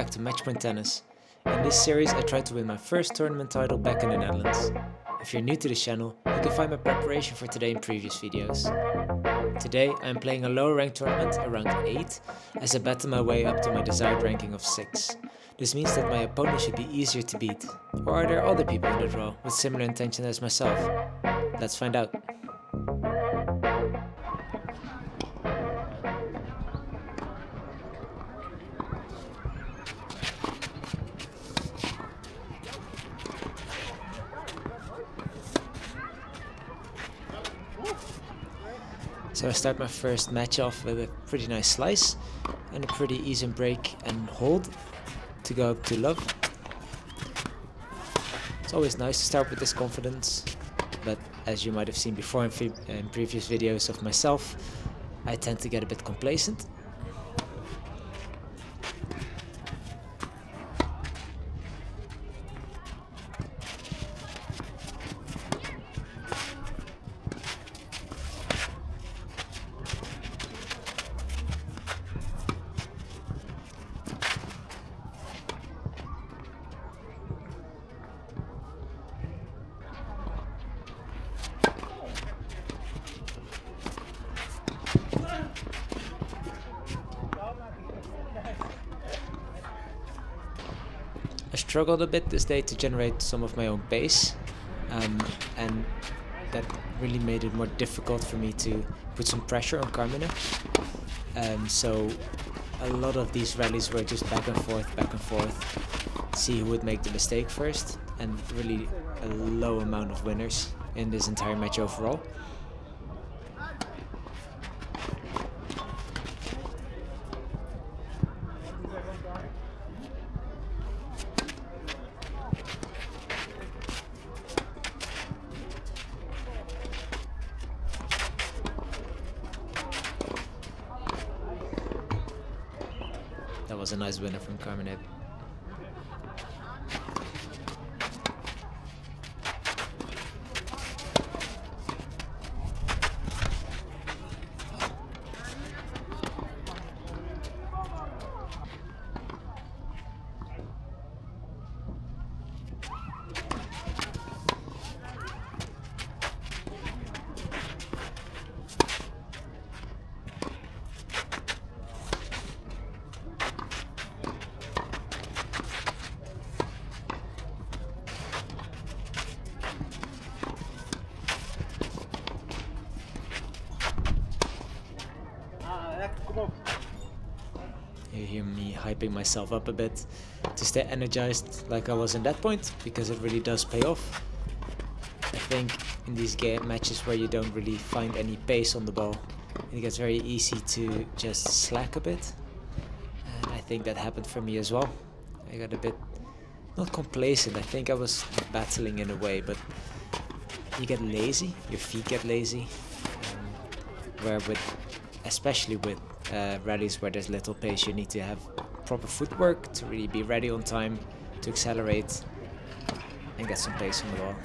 back to Matchpoint Tennis. In this series I tried to win my first tournament title back in the Netherlands. If you're new to this channel, you can find my preparation for today in previous videos. Today I am playing a lower ranked tournament around 8 as I battle my way up to my desired ranking of 6. This means that my opponent should be easier to beat. Or are there other people in the draw with similar intention as myself? Let's find out. So I start my first match off with a pretty nice slice and a pretty easy break and hold to go up to love. It's always nice to start with this confidence, but as you might have seen before in previous videos of myself, I tend to get a bit complacent. I struggled a bit this day to generate some of my own pace, and that really made it more difficult for me to put some pressure on Carmina. So a lot of these rallies were just back and forth, see who would make the mistake first, and really a low amount of winners in this entire match overall. That was a nice winner from Carmine. You hear me hyping myself up a bit to stay energized like I was in that point, because it really does pay off. I think in these matches where you don't really find any pace on the ball, it gets very easy to just slack a bit, and I think that happened for me as well. I got a bit, not complacent, I think I was battling in a way, but you get lazy, your feet get lazy, especially with rallies where there's little pace, you need to have proper footwork to really be ready on time to accelerate and get some pace on the ball.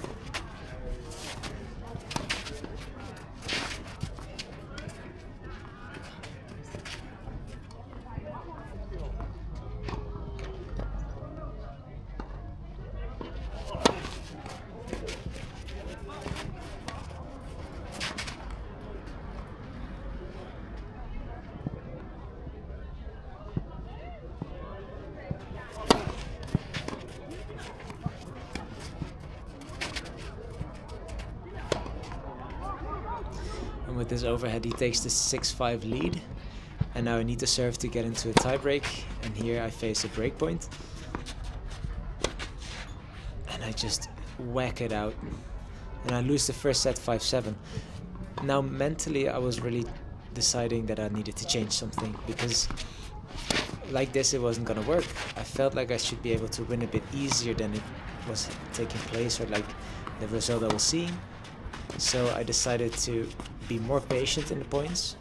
And with this overhead he takes the 6-5 lead, and now I need to serve to get into a tiebreak, and here I face a break point and I just whack it out and I lose the first set 5-7. Now mentally I was really deciding that I needed to change something, because like this it wasn't gonna work. I felt like I should be able to win a bit easier than it was taking place, or like the result I was seeing. So I decided to be more patient in the points,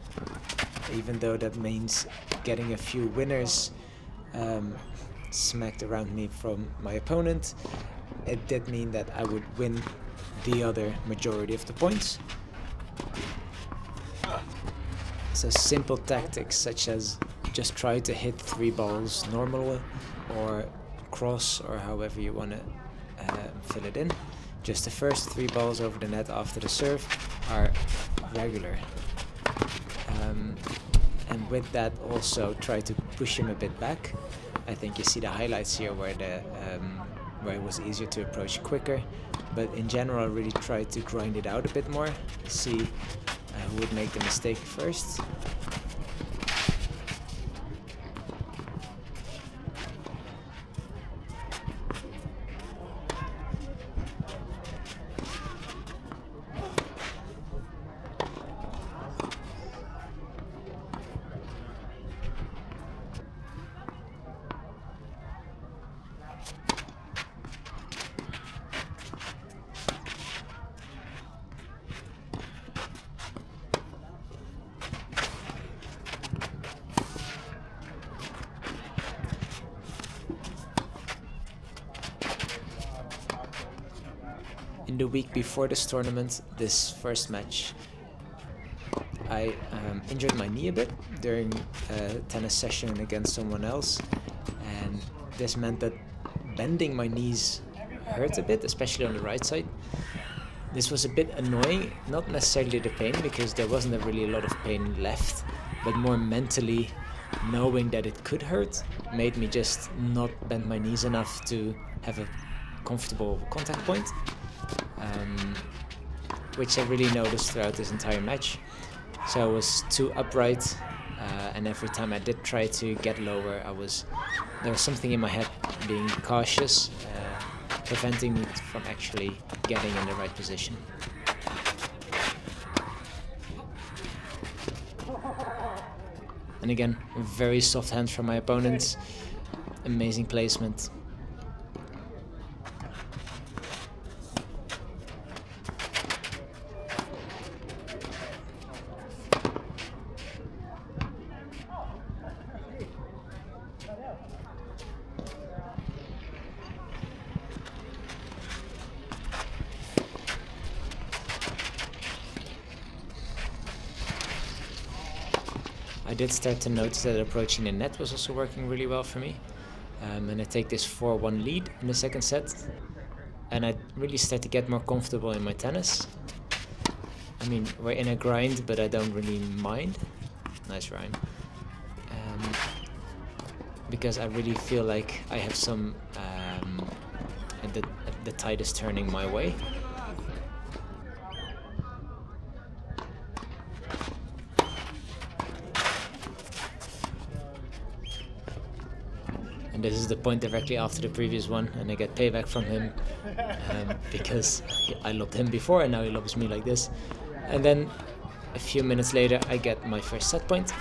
even though that means getting a few winners smacked around me from my opponent. It did mean that I would win the other majority of the points. So simple tactics such as just try to hit 3 balls normal or cross, or however you want to fill it in. Just the first 3 balls over the net after the serve are regular. And with that also try to push him a bit back. I think you see the highlights here where it was easier to approach quicker, but in general really try to grind it out a bit more, see who would make the mistake first. In the week before this tournament, this first match, I injured my knee a bit during a tennis session against someone else, and this meant that bending my knees hurt a bit, especially on the right side. This was a bit annoying, not necessarily the pain, because there wasn't really a lot of pain left, but more mentally knowing that it could hurt made me just not bend my knees enough to have a comfortable contact point. Which I really noticed throughout this entire match. So I was too upright, and every time I did try to get lower, there was something in my head being cautious, preventing me from actually getting in the right position. And again, very soft hands from my opponents, amazing placement. I did start to notice that approaching the net was also working really well for me. And I take this 4-1 lead in the second set. And I really start to get more comfortable in my tennis. I mean, we're in a grind, but I don't really mind. Nice rhyme. Because I really feel like I have some... the tide is turning my way. And this is the point directly after the previous one, and I get payback from him because I lobbed him before and now he lobs me like this. And then a few minutes later I get my first set point.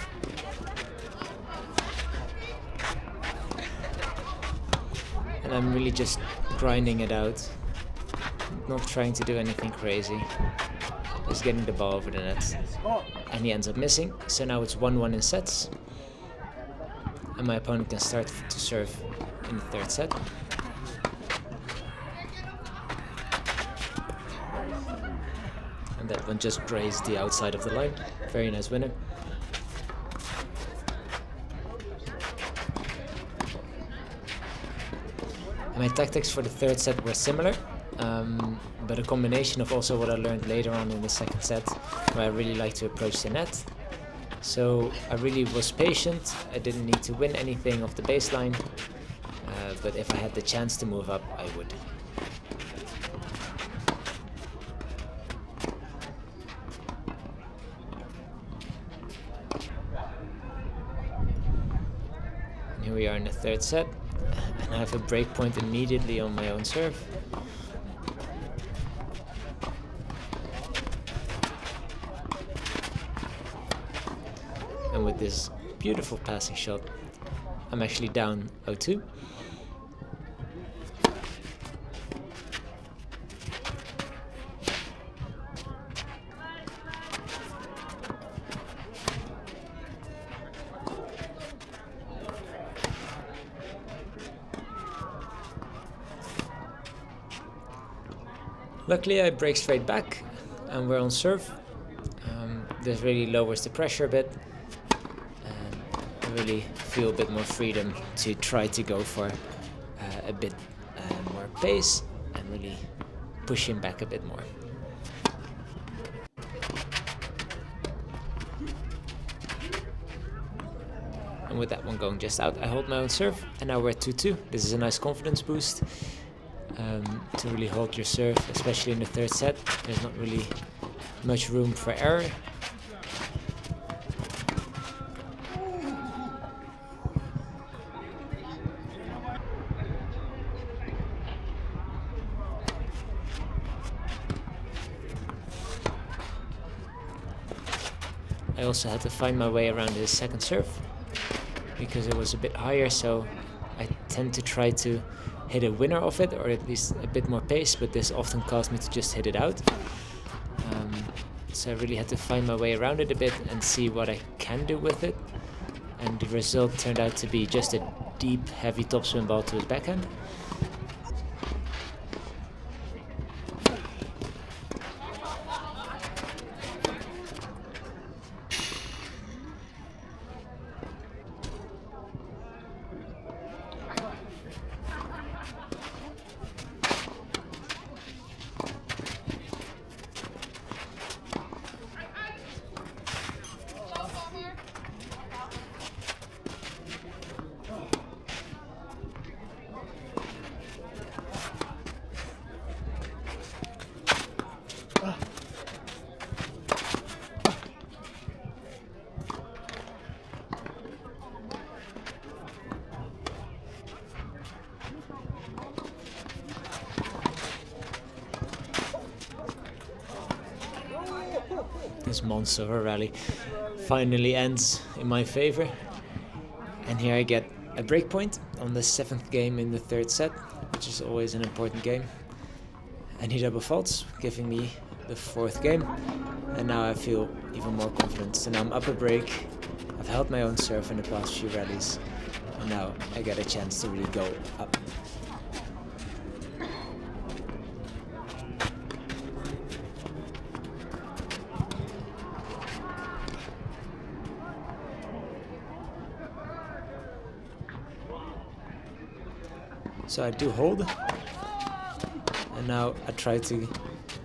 And I'm really just grinding it out, not trying to do anything crazy, just getting the ball over the net. And he ends up missing, so now it's 1-1 in sets. And my opponent can start to serve in the third set. And that one just grazed the outside of the line. Very nice winner. And my tactics for the third set were similar, but a combination of also what I learned later on in the second set, where I really like to approach the net. So I really was patient. I didn't need to win anything off the baseline, but if I had the chance to move up, I would. And here we are in the third set, and I have a break point immediately on my own serve. And with this beautiful passing shot, I'm actually down 0-2. Luckily I break straight back and we're on serve. This really lowers the pressure a bit. really feel a bit more freedom to try to go for a bit more pace and really push him back a bit more. And with that one going just out, I hold my own serve, and now we're at 2-2. This is a nice confidence boost to really hold your serve, especially in the third set. There's not really much room for error. I also had to find my way around his second serve because it was a bit higher, so I tend to try to hit a winner of it, or at least a bit more pace, but this often caused me to just hit it out. So I really had to find my way around it a bit and see what I can do with it. And the result turned out to be just a deep, heavy topspin ball to his backhand. This monster of a rally finally ends in my favor, and here I get a break point on the 7th game in the 3rd set, which is always an important game, and he double faults, giving me the 4th game, and now I feel even more confident. So now I'm up a break, I've held my own serve in the past few rallies, and now I get a chance to really go up. So I do hold, and now I try to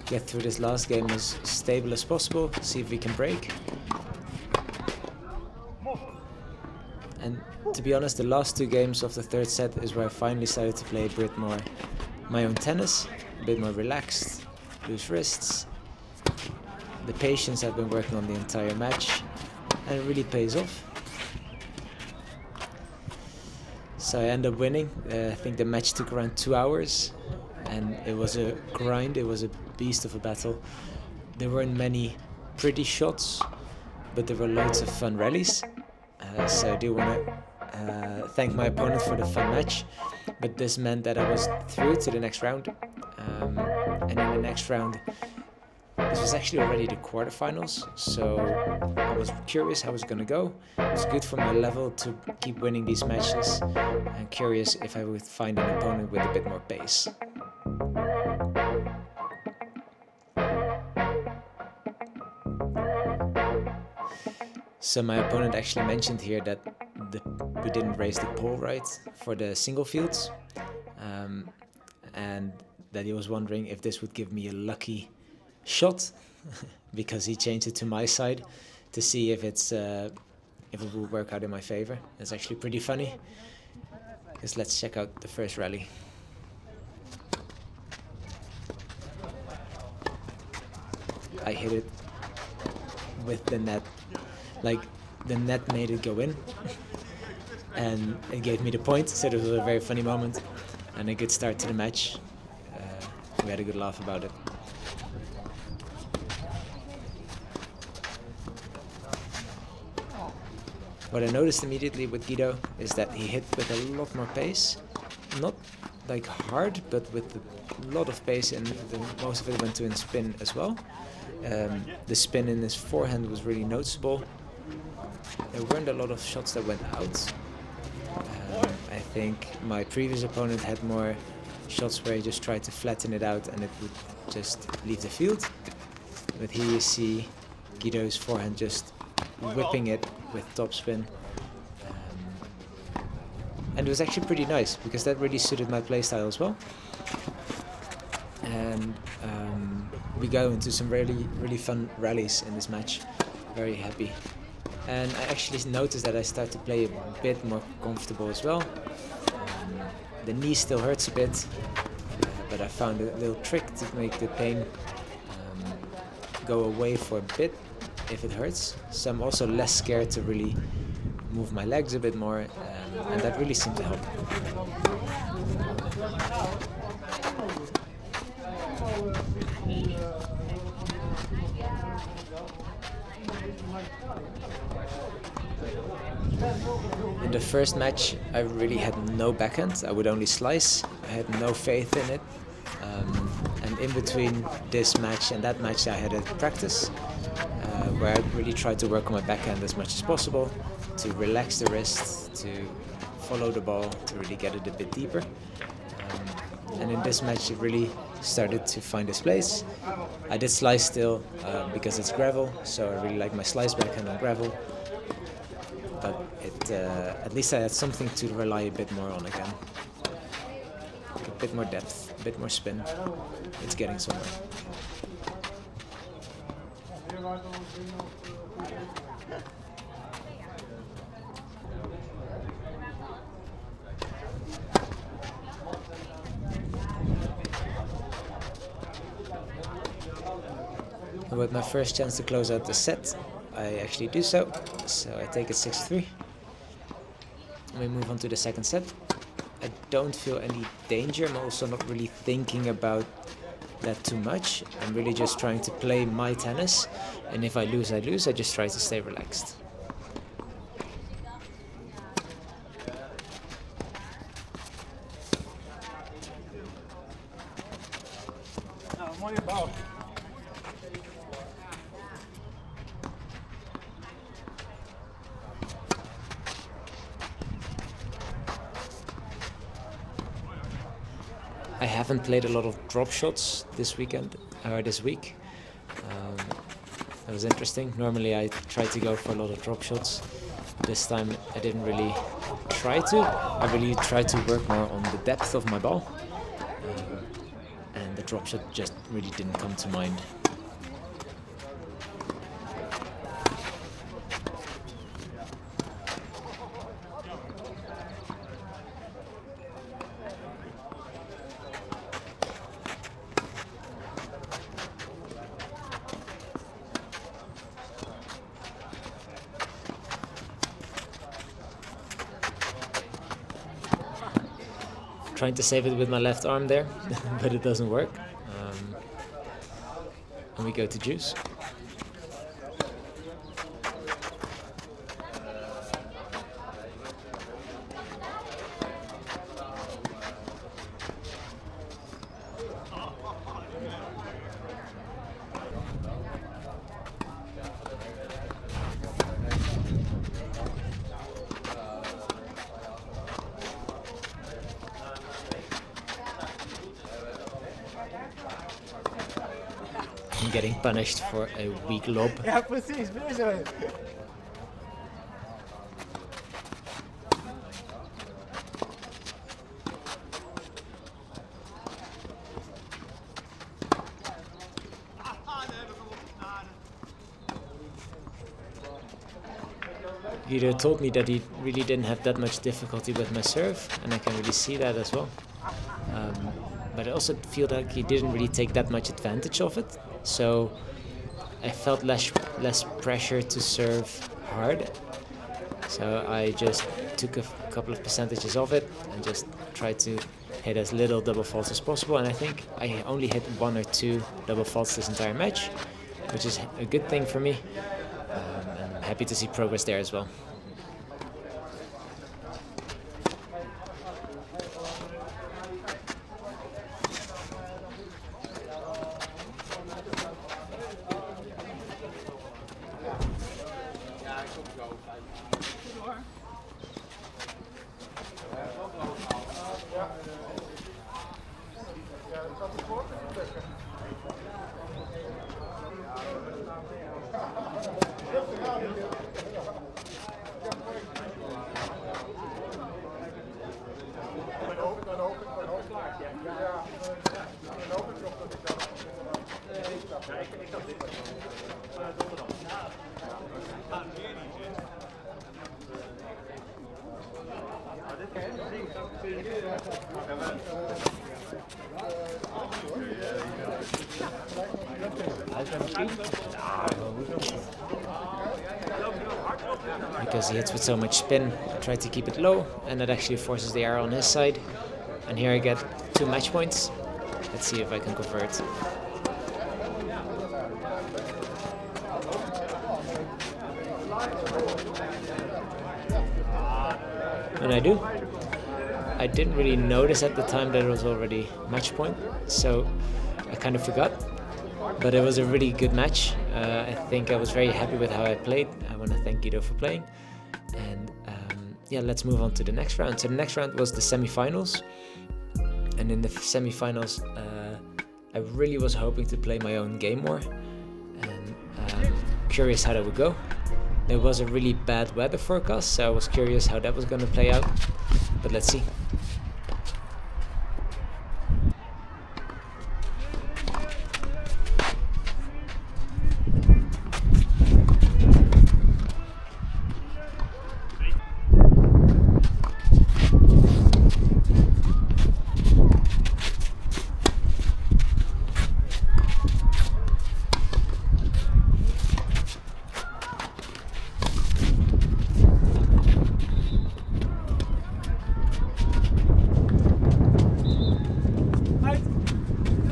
get through this last game as stable as possible, see if we can break. And to be honest, the last 2 games of the 3rd set is where I finally started to play a bit more my own tennis, a bit more relaxed, loose wrists. The patience I've been working on the entire match, and it really pays off. So I end up winning. I think the match took around 2 hours, and it was a grind, it was a beast of a battle. There weren't many pretty shots, but there were loads of fun rallies. So I do want to thank my opponent for the fun match, but this meant that I was through to the next round. And in the next round, this was actually already the quarterfinals, so I was curious how it was going to go. It was good for my level to keep winning these matches, and curious if I would find an opponent with a bit more pace. So my opponent actually mentioned here that we didn't raise the pole right for the single fields, and that he was wondering if this would give me a lucky shot because he changed it to my side to see if it will work out in my favor. It's actually pretty funny, because let's check out the first rally. I hit it with the net, like the net made it go in and it gave me the point, so it was a very funny moment and a good start to the match. We had a good laugh about it. What I noticed immediately with Guido is that he hit with a lot more pace. Not like hard, but with a lot of pace, and most of it went to in spin as well. The spin in his forehand was really noticeable. There weren't a lot of shots that went out. I think my previous opponent had more shots where he just tried to flatten it out and it would just leave the field. But here you see Guido's forehand just whipping it with topspin. And it was actually pretty nice because that really suited my playstyle as well. And we go into some really fun rallies in this match. Very happy. And I actually noticed that I start to play a bit more comfortable as well. The knee still hurts a bit, but I found a little trick to make the pain go away for a bit if it hurts. So I'm also less scared to really move my legs a bit more, and that really seemed to help. In the first match, I really had no backhand. I would only slice. I had no faith in it. And in between this match and that match, I had a practice where I really tried to work on my backhand as much as possible, to relax the wrist, to follow the ball, to really get it a bit deeper. And in this match, it really started to find its place. I did slice still because it's gravel, so I really like my slice backhand on gravel. But at least I had something to rely a bit more on again. A bit more depth, a bit more spin. It's getting somewhere. And with my first chance to close out the set, I actually do so. So I take it 6-3. And we move on to the second set. I don't feel any danger. I'm also not really thinking about that too much. I'm really just trying to play my tennis. And if I lose, I lose. I just try to stay relaxed. I haven't played a lot of drop shots this weekend or this week. That was interesting. Normally I try to go for a lot of drop shots. This time I didn't really try to. I really tried to work more on the depth of my ball. And the drop shot just really didn't come to mind. Trying to save it with my left arm there, but it doesn't work. And we go to juice. Getting punished for a weak lob. Ja, precies, bezig. Guido told me that he really didn't have that much difficulty with my serve, and I can really see that as well. But I also feel like he didn't really take that much advantage of it. So I felt less pressure to serve hard. So I just took a couple of percentages of it and just tried to hit as little double faults as possible. And I think I only hit 1 or 2 double faults this entire match, which is a good thing for me. And I'm happy to see progress there as well. Because he hits with so much spin, I try to keep it low, and that actually forces the arrow on his side. And here I get 2 match points. Let's see if I can convert. And I do. I didn't really notice at the time that it was already match point, so I kind of forgot. But it was a really good match. I think I was very happy with how I played. I want to thank Guido for playing. And yeah, let's move on to the next round. So the next round was the semifinals. And in the semifinals, I really was hoping to play my own game more. And curious how that would go. There was a really bad weather forecast, so I was curious how that was going to play out. But let's see.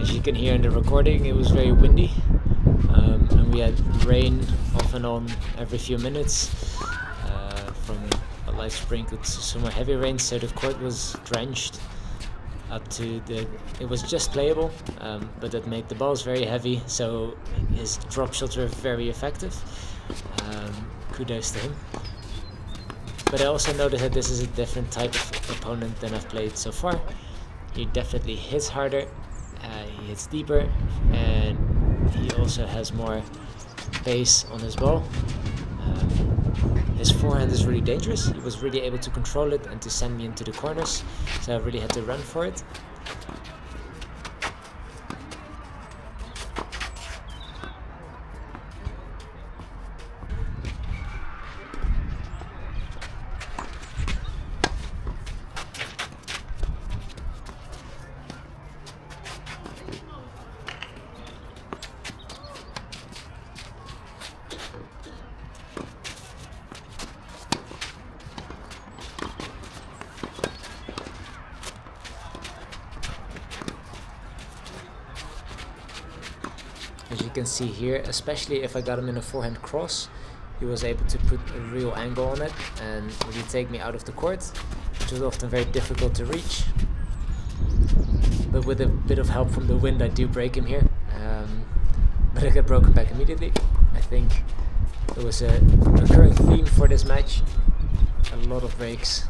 You can hear in the recording it was very windy, and we had rain off and on every few minutes, from a light sprinkle to some more heavy rain, so the court was drenched up to it was just playable, but that made the balls very heavy, so his drop shots were very effective. Kudos to him. But I also noticed that this is a different type of opponent than I've played so far. He definitely hits harder. He hits deeper, and he also has more pace on his ball. His forehand is really dangerous. He was really able to control it and to send me into the corners, so I really had to run for it. As you can see here, especially if I got him in a forehand cross, he was able to put a real angle on it and really take me out of the court, which was often very difficult to reach. But with a bit of help from the wind, I do break him here. But I get broken back immediately. I think it was a recurring theme for this match. A lot of breaks.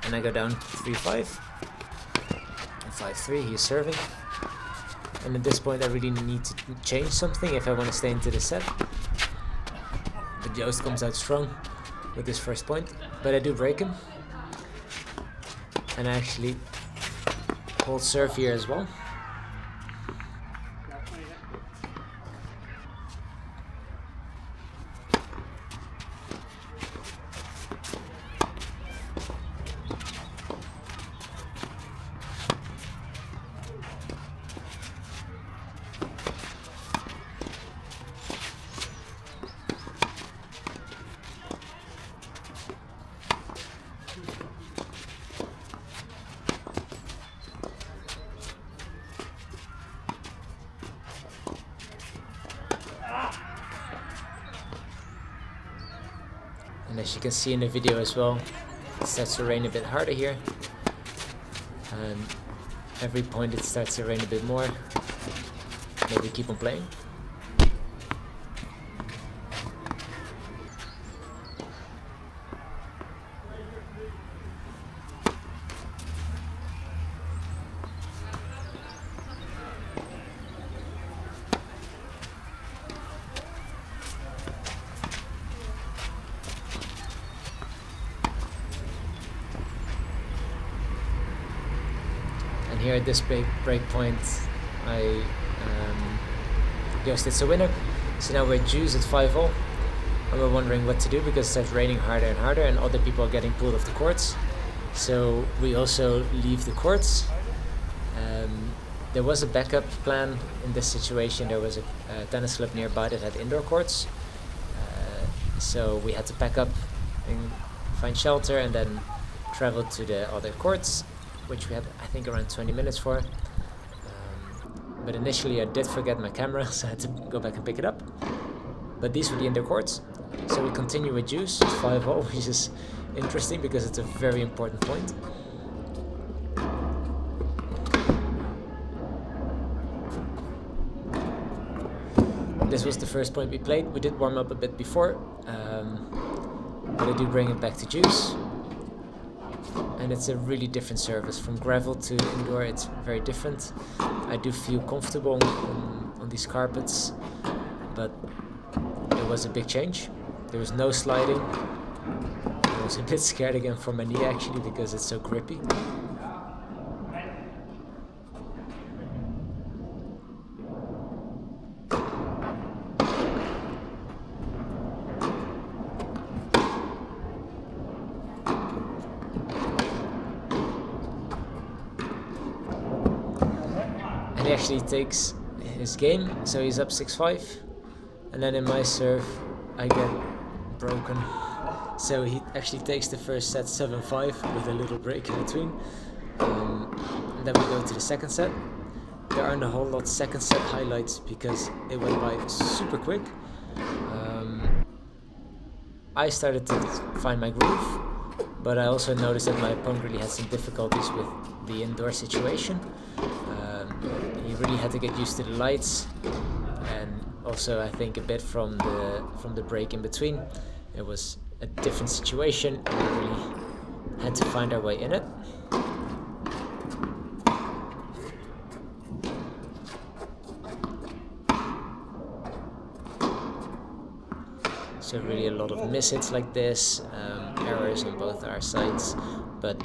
And I go down 3-5 and 5-3. He's serving, and at this point I really need to change something if I want to stay into the set. But Joost comes out strong with this first point, but I do break him, and I actually hold serve here as well. And as you can see in the video as well, it starts to rain a bit harder here, and every point it starts to rain a bit more. Maybe keep on playing. here at this break point, I Joost hits a winner. So now we're Juice at 5-0, and we're wondering what to do because it starts raining harder and harder, and other people are getting pulled off the courts. So we also leave the courts. There was a backup plan in this situation. There was a tennis club nearby that had indoor courts. So we had to pack up and find shelter and then travel to the other courts, which we had, I think, around 20 minutes for. But initially I did forget my camera, so I had to go back and pick it up. But these were the indoor courts. So we continue with Juice, 5-0, which is interesting because it's a very important point. This was the first point we played. We did warm up a bit before, but I do bring it back to Juice. And it's a really different service. From gravel to indoor, it's very different. I do feel comfortable on these carpets, but it was a big change. There was no sliding. I was a bit scared again for my knee actually because it's so grippy. And he actually takes his game, so he's up 6-5, and then in my serve I get broken. So he actually takes the first set 7-5 with a little break in between. And then we go to the second set. There aren't a whole lot second set highlights because it went by super quick. I started to find my groove, but I also noticed that my opponent really had some difficulties with the indoor situation. He really had to get used to the lights, and also I think a bit from the break in between. It was a different situation, and we really had to find our way in it. So really a lot of miss hits like this, errors on both our sides, but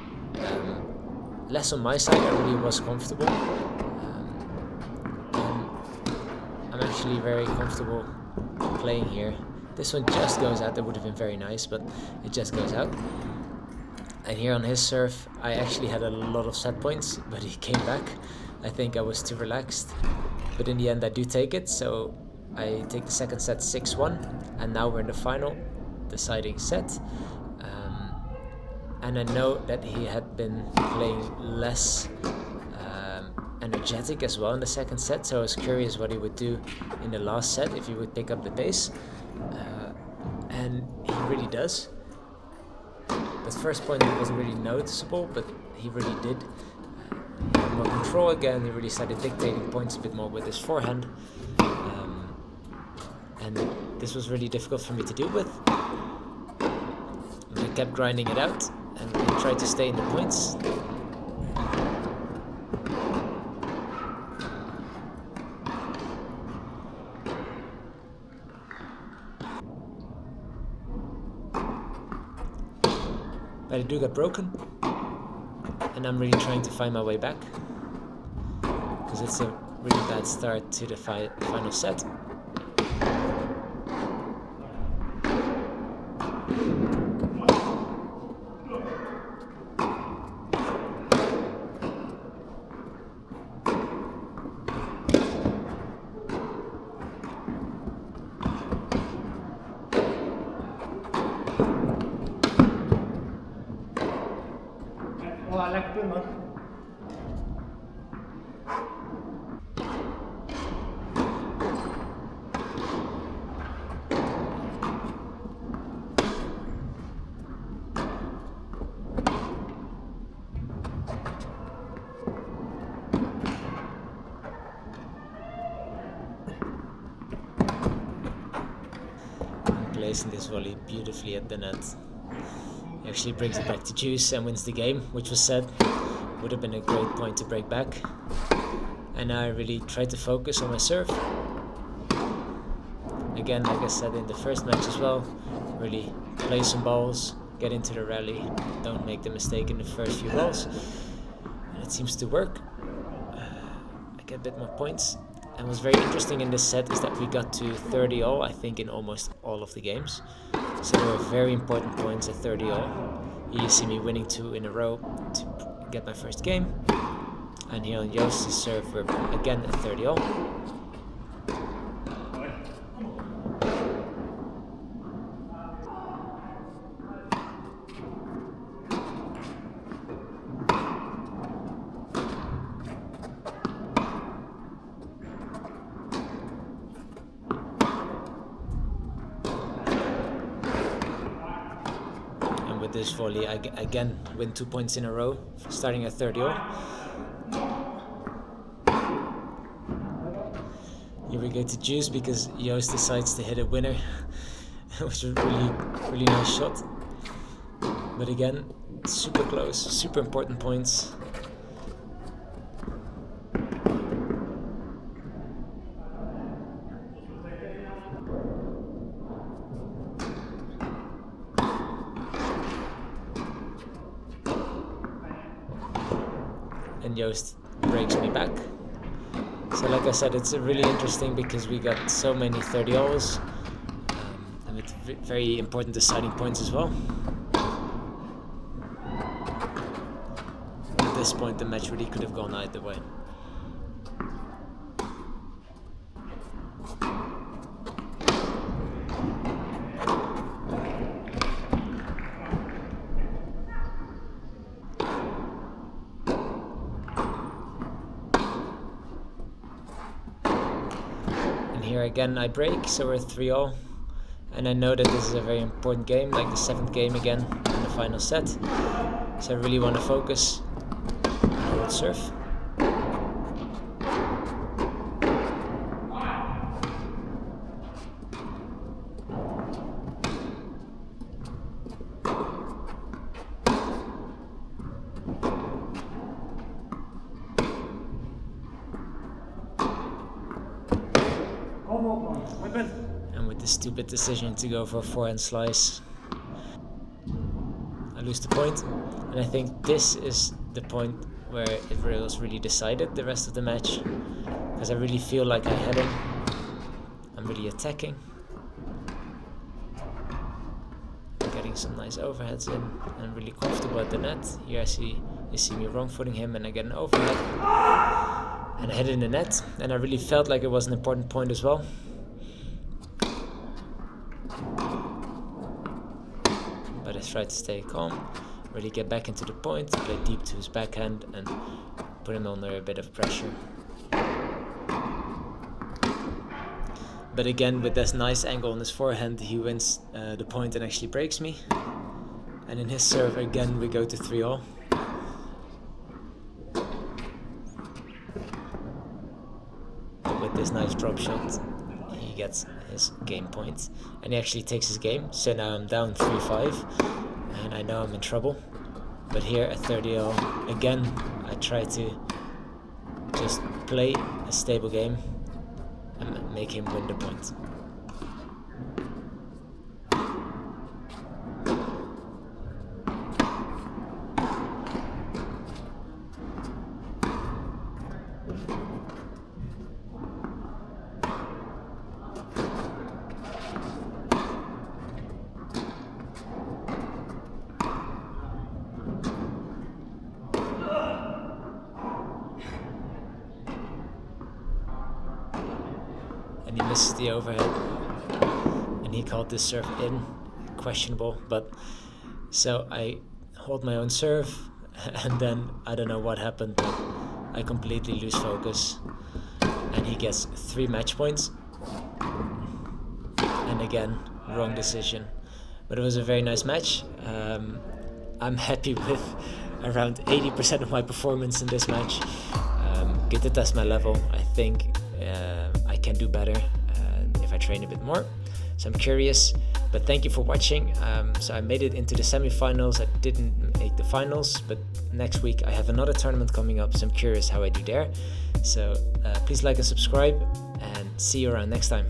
less on my side. I really was comfortable. I'm actually very comfortable playing here. This one just goes out. That would have been very nice, but it just goes out. And here on his serve, I actually had a lot of set points, but he came back. I think I was too relaxed, but in the end I do take it. So I take the second set 6-1, and now we're in the final deciding set. And I know that he had been playing less energetic as well in the second set, so I was curious what he would do in the last set, if he would pick up the pace. And he really does. The first point wasn't really noticeable, but he really did. He had more control again. He really started dictating points a bit more with his forehand. And this was really difficult for me to deal with. But I kept grinding it out and I tried to stay in the points. But I do get broken, and I'm really trying to find my way back, because it's a really bad start to the final set. Lekker man. Placing this volley beautifully at the net. He actually brings it back to Juice and wins the game, which was said would have been a great point to break back. And I really tried to focus on my serve. Again, like I said in the first match as well, really play some balls, get into the rally, don't make the mistake in the first few balls. And it seems to work. get a bit more points. And what's very interesting in this set is that we got to 30-all, I think, in almost all of the games. So there were very important points at 30-all. Here you see me winning 2 in a row to get my first game. And here on Joost's serve, we're again at 30-all. With this volley, I again win 2 points in a row, starting at 30-all. Here we go to juice because Joost decides to hit a winner, which was really nice shot. But again, super close, super important points. And Joost breaks me back. So like I said, it's really interesting because we got so many 30-alls and with very important deciding points as well. At this point the match really could have gone either way. Here again I break, so we're 3-all, and I know that this is a very important game, like the 7th game again in the final set, so I really want to focus on the serve. And with the stupid decision to go for a forehand slice, I lose the point. And I think this is the point where it was really decided the rest of the match, because I really feel like I had him. I'm really attacking. I'm getting some nice overheads in, and I'm really comfortable at the net. Here you see me wrong footing him, and I get an overhead. And I hit it in the net, and I really felt like it was an important point as well. But I tried to stay calm, really get back into the point, play deep to his backhand and put him under a bit of pressure. But again, with this nice angle on his forehand, he wins the point and actually breaks me. And in his serve, again, we go to 3-all. With this nice drop shot, he gets his game point, and he actually takes his game. So now I'm down 3-5, and I know I'm in trouble. But here at 30-all, again, I try to just play a stable game and make him win the point. And he misses the overhead, and he called this serve in, questionable. But so I hold my own serve, and then I don't know what happened, but I completely lose focus, and he gets 3 match points. And again, wrong decision, but it was a very nice match. I'm happy with around 80% of my performance in this match. Good to test my level. I think I can do better if I train a bit more. So I'm curious, but thank you for watching. So I made it into the semi-finals. I didn't make the finals, but next week I have another tournament coming up, so I'm curious how I do there. So please like and subscribe, and see you around next time.